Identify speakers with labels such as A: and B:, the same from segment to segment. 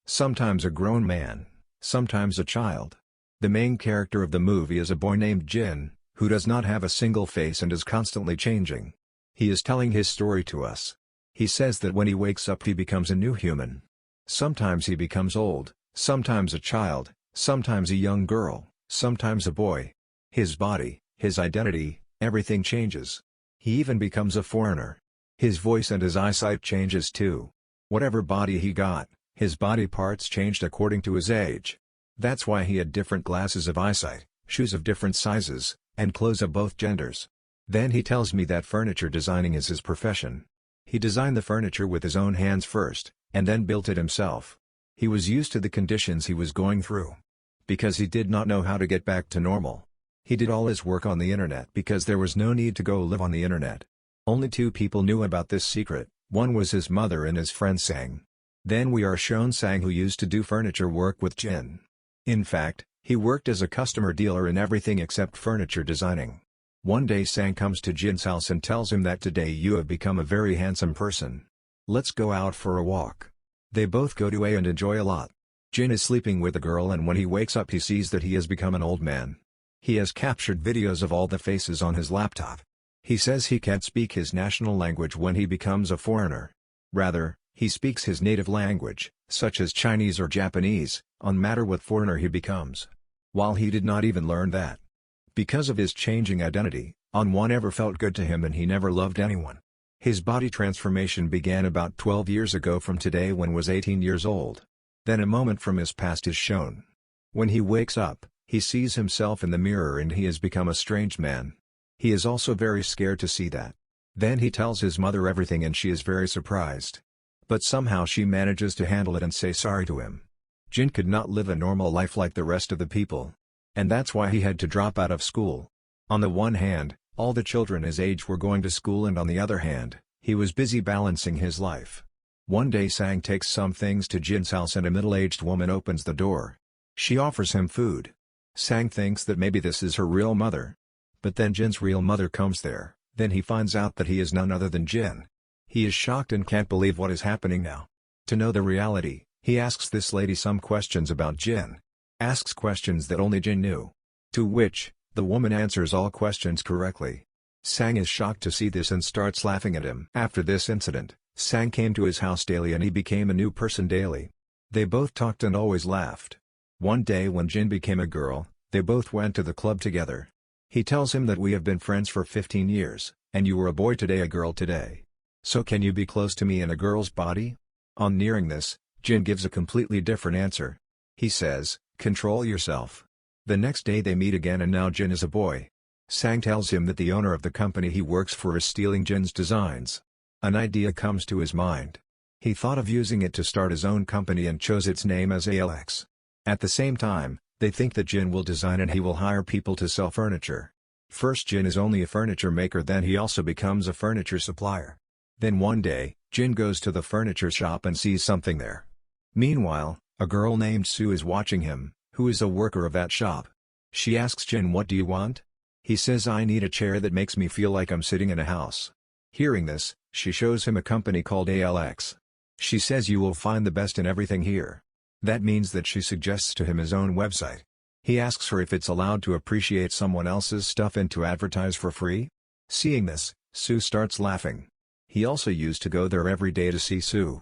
A: sometimes a grown man, sometimes a child. The main character of the movie is a boy named Jin, who does not have a single face and is constantly changing. He is telling his story to us. He says that when he wakes up he becomes a new human. Sometimes he becomes old, sometimes a child, sometimes a young girl, sometimes a boy. His body, his identity, everything changes. He even becomes a foreigner. His voice and his eyesight changes too. Whatever body he got, his body parts changed according to his age. That's why he had different glasses of eyesight, shoes of different sizes, and clothes of both genders. Then he tells me that furniture designing is his profession. He designed the furniture with his own hands first, and then built it himself. He was used to the conditions he was going through. Because he did not know how to get back to normal. He did all his work on the internet because there was no need to go live on the internet. Only 2 people knew about this secret, one was his mother and his friend Sang. Then we are shown Sang, who used to do furniture work with Jin. In fact, he worked as a customer dealer in everything except furniture designing. One day Sang comes to Jin's house and tells him that today you have become a very handsome person. Let's go out for a walk. They both go to A and enjoy a lot. Jin is sleeping with a girl and when he wakes up he sees that he has become an old man. He has captured videos of all the faces on his laptop. He says he can't speak his national language when he becomes a foreigner. Rather, he speaks his native language, such as Chinese or Japanese, no matter what foreigner he becomes. While he did not even learn that. Because of his changing identity, one ever felt good to him and he never loved anyone. His body transformation began about 12 years ago from today when was 18 years old. Then a moment from his past is shown. When he wakes up, he sees himself in the mirror and he has become a strange man. He is also very scared to see that. Then he tells his mother everything and she is very surprised. But somehow she manages to handle it and say sorry to him. Jin could not live a normal life like the rest of the people. And that's why he had to drop out of school. On the one hand, all the children his age were going to school and on the other hand, he was busy balancing his life. One day Sang takes some things to Jin's house and a middle-aged woman opens the door. She offers him food. Sang thinks that maybe this is her real mother. But then Jin's real mother comes there, then he finds out that he is none other than Jin. He is shocked and can't believe what is happening now. To know the reality, he asks this lady some questions about Jin. Asks questions that only Jin knew. To which, the woman answers all questions correctly. Sang is shocked to see this and starts laughing at him. After this incident, Sang came to his house daily and he became a new person daily. They both talked and always laughed. One day when Jin became a girl, they both went to the club together. He tells him that we have been friends for 15 years, and you were a boy today, a girl today. So can you be close to me in a girl's body? On nearing this, Jin gives a completely different answer. He says, control yourself. The next day they meet again and now Jin is a boy. Sang tells him that the owner of the company he works for is stealing Jin's designs. An idea comes to his mind. He thought of using it to start his own company and chose its name as ALX. At the same time, they think that Jin will design and he will hire people to sell furniture. First Jin is only a furniture maker, then he also becomes a furniture supplier. Then one day, Jin goes to the furniture shop and sees something there. Meanwhile, a girl named Sue is watching him, who is a worker of that shop. She asks Jin, what do you want? He says, I need a chair that makes me feel like I'm sitting in a house. Hearing this, she shows him a company called ALX. She says you will find the best in everything here. That means that she suggests to him his own website. He asks her if it's allowed to appreciate someone else's stuff and to advertise for free. Seeing this, Sue starts laughing. He also used to go there every day to see Sue.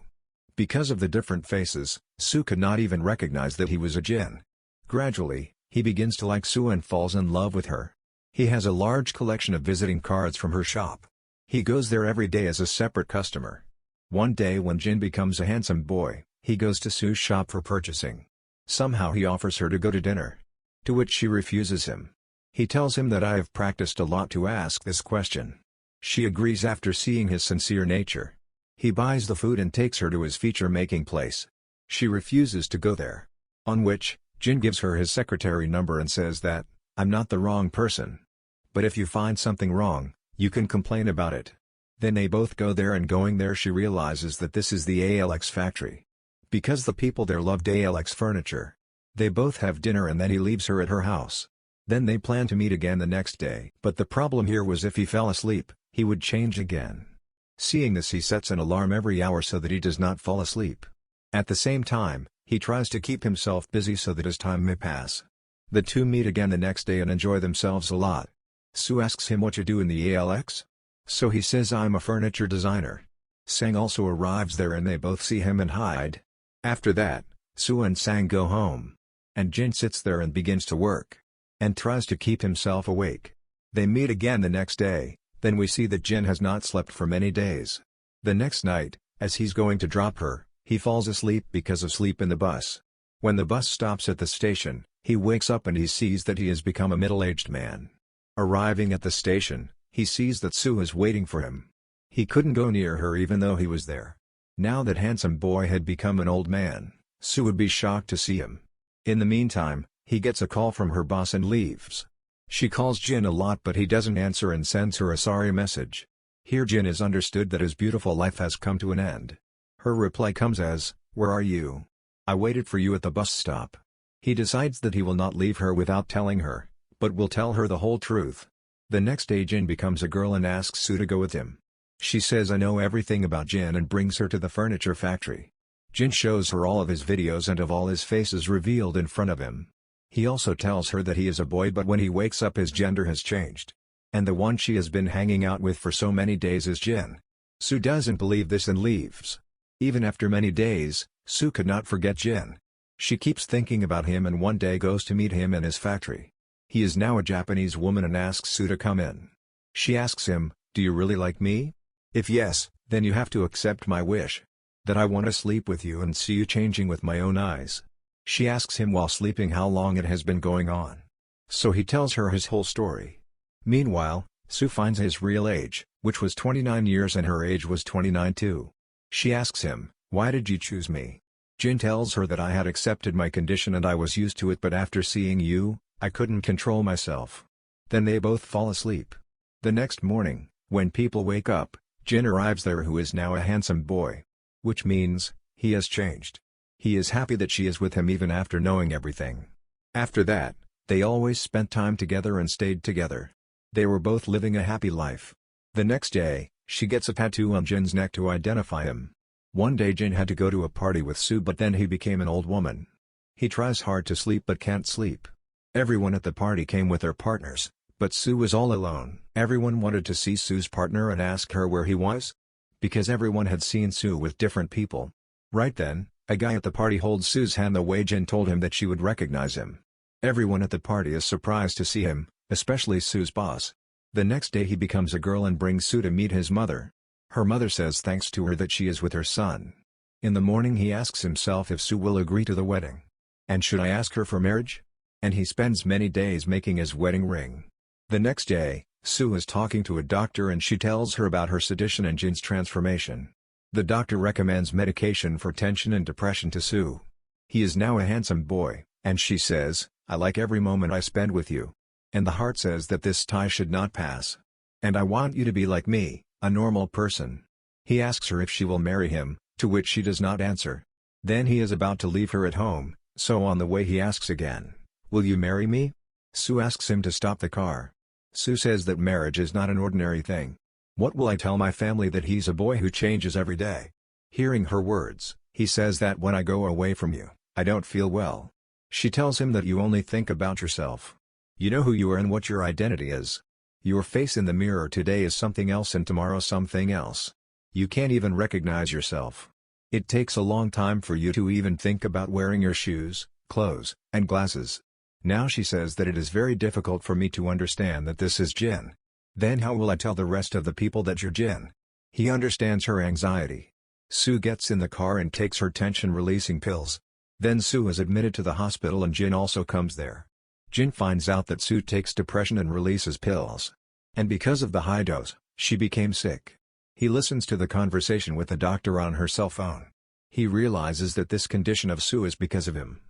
A: Because of the different faces, Sue could not even recognize that he was a Jin. Gradually, he begins to like Sue and falls in love with her. He has a large collection of visiting cards from her shop. He goes there every day as a separate customer. One day when Jin becomes a handsome boy, he goes to Sue's shop for purchasing. Somehow he offers her to go to dinner. To which she refuses him. He tells him that I have practiced a lot to ask this question. She agrees after seeing his sincere nature. He buys the food and takes her to his feature-making place. She refuses to go there. On which, Jin gives her his secretary number and says that, I'm not the wrong person. But if you find something wrong, you can complain about it. Then they both go there and going there she realizes that this is the ALX factory. Because the people there loved ALX furniture. They both have dinner and then he leaves her at her house. Then they plan to meet again the next day. But the problem here was if he fell asleep, he would change again. Seeing this he sets an alarm every hour so that he does not fall asleep. At the same time, he He tries to keep himself busy so that his time may pass. The two meet again the next day and enjoy themselves a lot. Soo asks him what you do in the ALX. So he says I'm a furniture designer. Sang also arrives there and they both see him and hide. After that, Soo and Sang go home. And Jin sits there and begins to work. And tries to keep himself awake. They meet again the next day, then we see that Jin has not slept for many days. The next night, as he's going to drop her, he falls asleep because of sleep in the bus. When the bus stops at the station, he wakes up and he sees that he has become a middle-aged man. Arriving at the station, he sees that Soo is waiting for him. He couldn't go near her even though he was there. Now that handsome boy had become an old man, Soo would be shocked to see him. In the meantime, he gets a call from her boss and leaves. She calls Jin a lot but he doesn't answer and sends her a sorry message. Here Jin is understood that his beautiful life has come to an end. Her reply comes as, "Where are you? I waited for you at the bus stop." He decides that he will not leave her without telling her, but will tell her the whole truth. The next day Jin becomes a girl and asks Soo to go with him. She says I know everything about Jin and brings her to the furniture factory. Jin shows her all of his videos and of all his faces revealed in front of him. He also tells her that he is a boy but when he wakes up his gender has changed. And the one she has been hanging out with for so many days is Jin. Soo doesn't believe this and leaves. Even after many days, Soo could not forget Jin. She keeps thinking about him and one day goes to meet him in his factory. He is now a Japanese woman and asks Soo to come in. She asks him, "Do you really like me? If yes, then you have to accept my wish. That I want to sleep with you and see you changing with my own eyes." She asks him while sleeping how long it has been going on. So he tells her his whole story. Meanwhile, Soo finds his real age, which was 29 years and her age was 29 too. She asks him, "Why did you choose me?" Jin tells her that I had accepted my condition and I was used to it but after seeing you, I couldn't control myself. Then they both fall asleep. The next morning, when people wake up, Jin arrives there who is now a handsome boy. Which means, he has changed. He is happy that she is with him even after knowing everything. After that, they always spent time together and stayed together. They were both living a happy life. The next day, she gets a tattoo on Jin's neck to identify him. One day Jin had to go to a party with Soo but then he became an old woman. He tries hard to sleep but can't sleep. Everyone at the party came with their partners, but Soo was all alone. Everyone wanted to see Soo's partner and ask her where he was. Because everyone had seen Soo with different people. Right then, a guy at the party holds Soo's hand the way Jin told him that she would recognize him. Everyone at the party is surprised to see him, especially Soo's boss. The next day he becomes a girl and brings Soo to meet his mother. Her mother says thanks to her that she is with her son. In the morning he asks himself if Soo will agree to the wedding. And should I ask her for marriage? And he spends many days making his wedding ring. The next day, Soo is talking to a doctor and she tells her about her sedition and Jin's transformation. The doctor recommends medication for tension and depression to Soo. He is now a handsome boy, and she says, "I like every moment I spend with you." And the heart says that this tie should not pass. "And I want you to be like me, a normal person." He asks her if she will marry him, to which she does not answer. Then he is about to leave her at home, so on the way he asks again, "Will you marry me?" Soo asks him to stop the car. Soo says that marriage is not an ordinary thing. "What will I tell my family that he's a boy who changes every day?" Hearing her words, he says that when I go away from you, I don't feel well. She tells him that you only think about yourself. You know who you are and what your identity is. Your face in the mirror today is something else and tomorrow something else. You can't even recognize yourself. It takes a long time for you to even think about wearing your shoes, clothes, and glasses. Now she says that it is very difficult for me to understand that this is Jin. Then how will I tell the rest of the people that you're Jin? He understands her anxiety. Soo gets in the car and takes her tension-releasing pills. Then Soo is admitted to the hospital and Jin also comes there. Jin finds out that Soo takes depression and releases pills. And because of the high dose, she became sick. He listens to the conversation with the doctor on her cell phone. He realizes that this condition of Soo is because of him.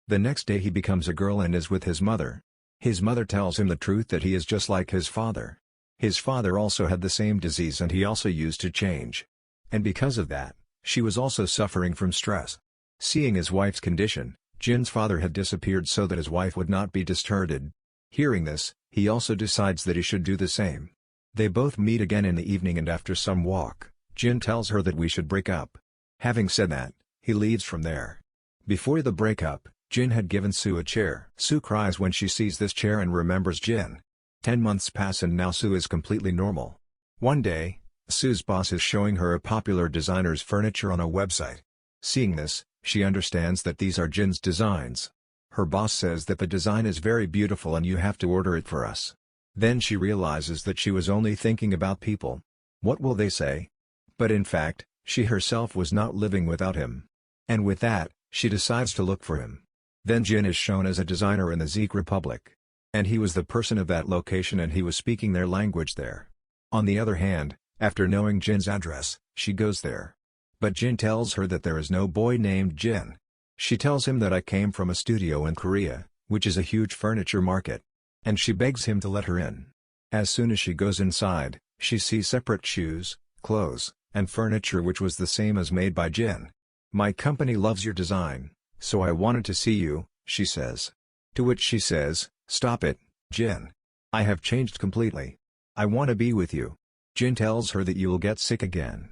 A: The next day he becomes a girl and is with his mother. His mother tells him the truth that he is just like his father. His father also had the same disease and he also used to change. And because of that, she was also suffering from stress. Seeing his wife's condition, Jin's father had disappeared so that his wife would not be disturbed. Hearing this, he also decides that he should do the same. They both meet again in the evening and after some walk, Jin tells her that we should break up. Having said that, he leaves from there. Before the breakup, Jin had given Soo a chair. Soo cries when she sees this chair and remembers Jin. 10 months pass and now Soo is completely normal. One day, Soo's boss is showing her a popular designer's furniture on a website. Seeing this, she understands that these are Jin's designs. Her boss says that the design is very beautiful and you have to order it for us. Then she realizes that she was only thinking about people. What will they say? But in fact, she herself was not living without him. And with that, she decides to look for him. Then Jin is shown as a designer in the Czech Republic. And he was the person of that location and he was speaking their language there. On the other hand, after knowing Jin's address, she goes there. But Jin tells her that there is no boy named Jin. She tells him that I came from a studio in Korea, which is a huge furniture market. And she begs him to let her in. As soon as she goes inside, she sees separate shoes, clothes, and furniture which was the same as made by Jin. My company loves your design, so I wanted to see you, she says. To which she says, stop it, Jin. I have changed completely. I want to be with you. Jin tells her that you'll get sick again.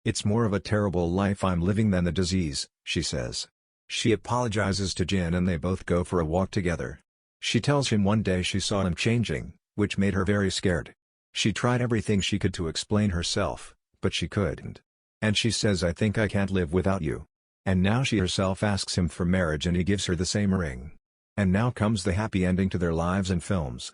A: It's more of a terrible life I'm living than the disease, she says. She apologizes to Jin and they both go for a walk together. She tells him one day she saw him changing, which made her very scared. She tried everything she could to explain herself, but she couldn't. And she says I think I can't live without you. And now she herself asks him for marriage and he gives her the same ring. And now comes the happy ending to their lives and films.